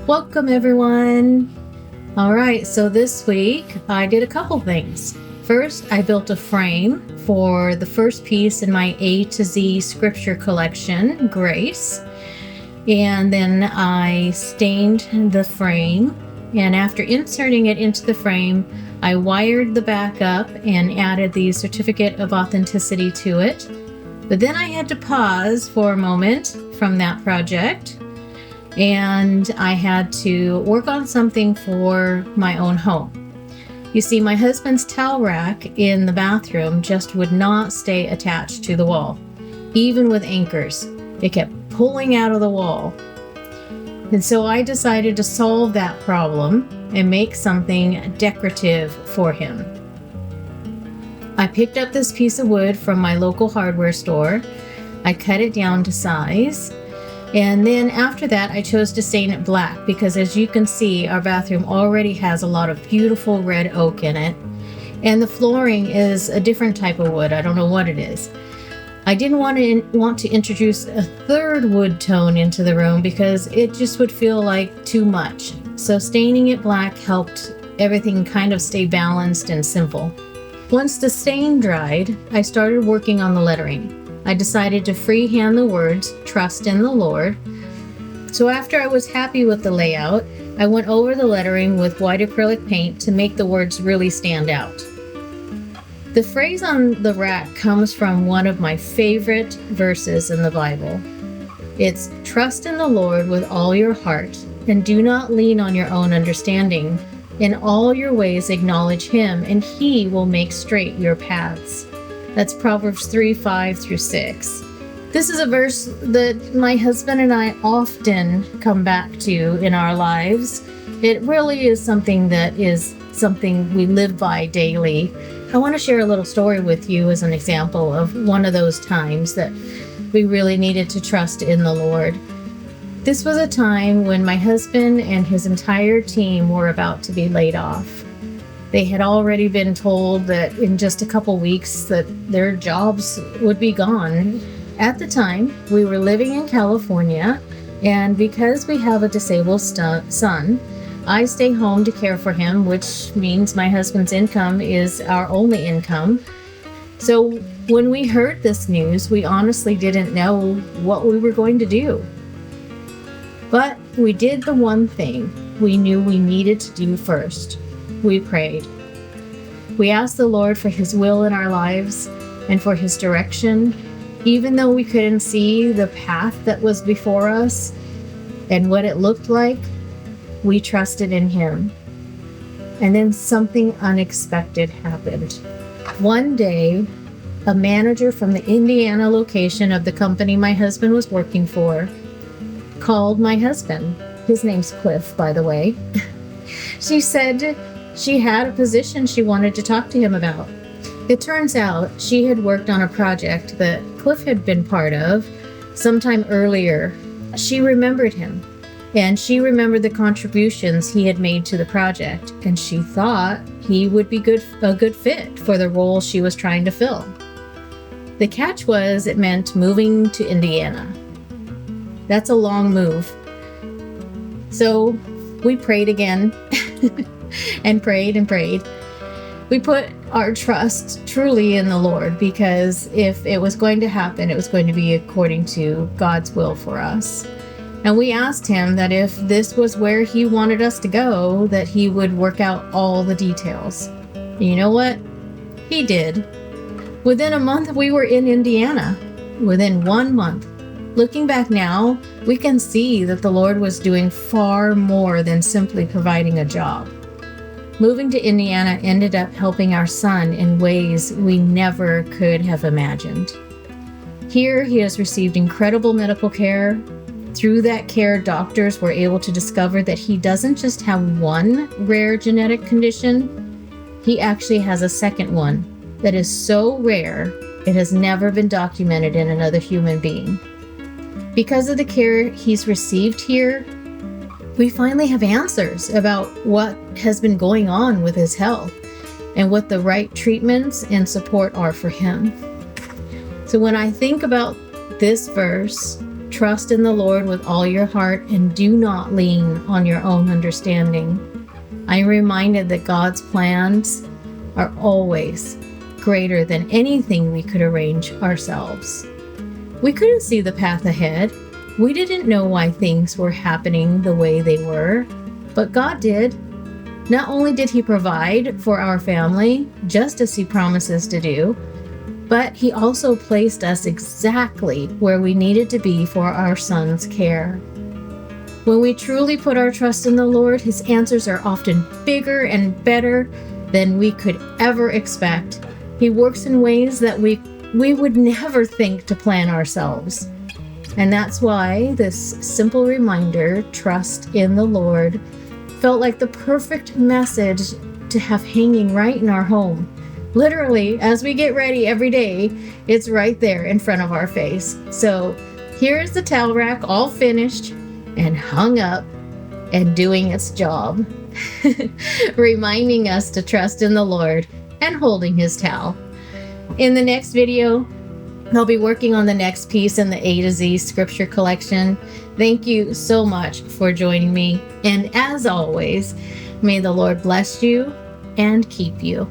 Welcome, everyone. All right, so this week I did a couple things. First, I built a frame for the first piece in my A to Z scripture collection, Grace. And then I stained the frame. And after inserting it into the frame, I wired the back up and added the certificate of authenticity to it. But then I had to pause for a moment from that project, and I had to work on something for my own home. You see, my husband's towel rack in the bathroom just would not stay attached to the wall, even with anchors. It kept pulling out of the wall. And so I decided to solve that problem and make something decorative for him. I picked up this piece of wood from my local hardware store. I cut it down to size. And then after that, I chose to stain it black because, as you can see, our bathroom already has a lot of beautiful red oak in it. And the flooring is a different type of wood. I don't know what it is. I didn't want to introduce a third wood tone into the room because it just would feel like too much. So staining it black helped everything kind of stay balanced and simple. Once the stain dried, I started working on the lettering. I decided to freehand the words, "Trust in the Lord." So after I was happy with the layout, I went over the lettering with white acrylic paint to make the words really stand out. The phrase on the rack comes from one of my favorite verses in the Bible. It's, "Trust in the Lord with all your heart, and do not lean on your own understanding. In all your ways acknowledge Him, and He will make straight your paths." That's Proverbs 3:5-6. This is a verse that my husband and I often come back to in our lives. It really is something we live by daily. I want to share a little story with you as an example of one of those times that we really needed to trust in the Lord. This was a time when my husband and his entire team were about to be laid off. They had already been told that in just a couple weeks that their jobs would be gone. At the time, we were living in California, and because we have a disabled son, I stay home to care for him, which means my husband's income is our only income. So when we heard this news, we honestly didn't know what we were going to do. But we did the one thing we knew we needed to do first. We prayed. We asked the Lord for His will in our lives and for His direction, even though we couldn't see the path that was before us and what it looked like. We trusted in Him. And then something unexpected happened. One day, a manager from the Indiana location of the company my husband was working for called my husband. His name's Cliff, by the way. She said she had a position she wanted to talk to him about. It turns out she had worked on a project that Cliff had been part of sometime earlier. She remembered him, and she remembered the contributions he had made to the project, and she thought he would be a good fit for the role she was trying to fill. The catch was it meant moving to Indiana. That's a long move. So we prayed again and prayed and prayed. We put our trust truly in the Lord because if it was going to happen, it was going to be according to God's will for us. And we asked Him that if this was where He wanted us to go, that He would work out all the details. And you know what? He did. Within a month, we were in Indiana. Within 1 month. Looking back now, we can see that the Lord was doing far more than simply providing a job. Moving to Indiana ended up helping our son in ways we never could have imagined. Here, he has received incredible medical care. Through that care, doctors were able to discover that he doesn't just have one rare genetic condition, he actually has a second one that is so rare it has never been documented in another human being. Because of the care he's received here, we finally have answers about what has been going on with his health and what the right treatments and support are for him. So when I think about this verse, Trust in the Lord with all your heart and do not lean on your own understanding. I'm reminded that God's plans are always greater than anything we could arrange ourselves. We couldn't see the path ahead. We didn't know why things were happening the way they were, but God did. Not only did He provide for our family, just as He promises to do, but He also placed us exactly where we needed to be for our son's care. When we truly put our trust in the Lord, His answers are often bigger and better than we could ever expect. He works in ways that we would never think to plan ourselves. And that's why this simple reminder, trust in the Lord, felt like the perfect message to have hanging right in our home. Literally, as we get ready every day, it's right there in front of our face. So here's the towel rack all finished and hung up and doing its job, reminding us to trust in the Lord and holding His towel. In the next video, I'll be working on the next piece in the A to Z scripture collection. Thank you so much for joining me. And as always, may the Lord bless you and keep you.